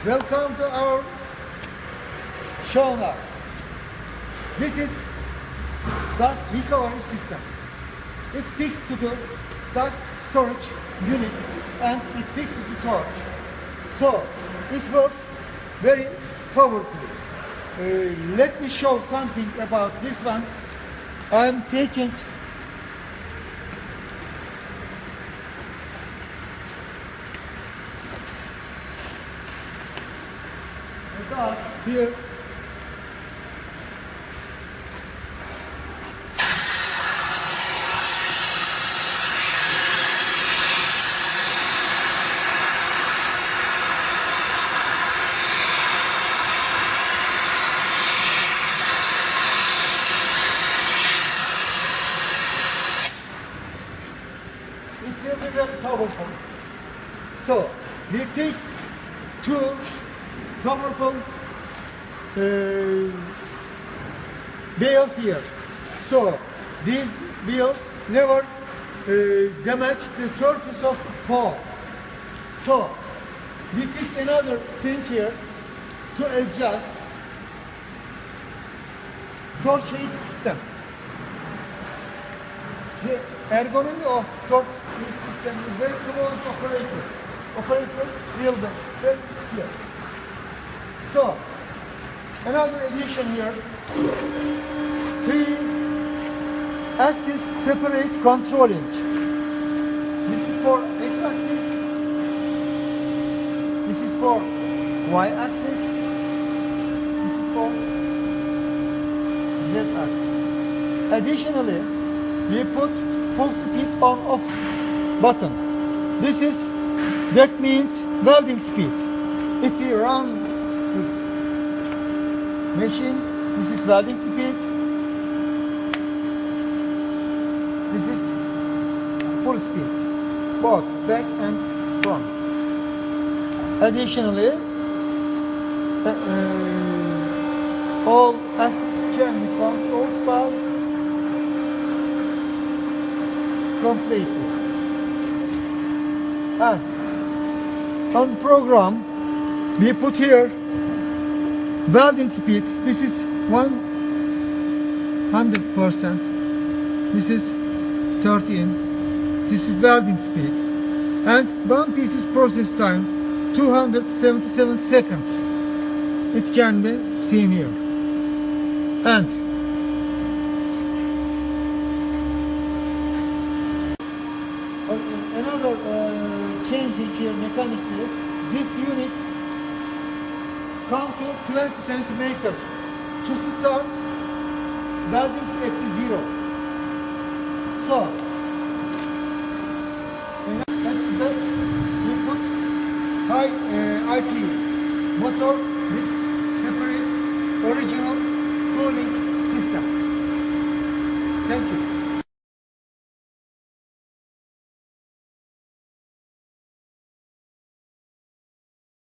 Welcome to our show now. This is dust recovery system. It's fixed to the dust storage unit and it's fixed to the torch. So it works very powerfully. Let me show something about this one. I'm taking the dust here. It will be very powerful. So we fixed two powerful wheels here. So these wheels never damage the surface of the pole. So we fixed another thing here to adjust torch heat system. The ergonomy of torch heat system is very close operator. Operator will be set here. So another addition here, 3-axis separate controlling. This is for x-axis, this is for y-axis, this is for z-axis. Additionally, we put full speed on off button. That means welding speed. If we run the machine, this is welding speed. This is full speed, both back and front. Additionally, all axes can be controlled by completely. And on program, we put here welding speed. This is 100%. This is 13. This is welding speed. And one piece is process time 277 seconds. It can be seen here. And another changing here mechanically, this unit comes to 20 centimeters to start welding at the zero. So at the back we put high IP motor with separate original cooling system.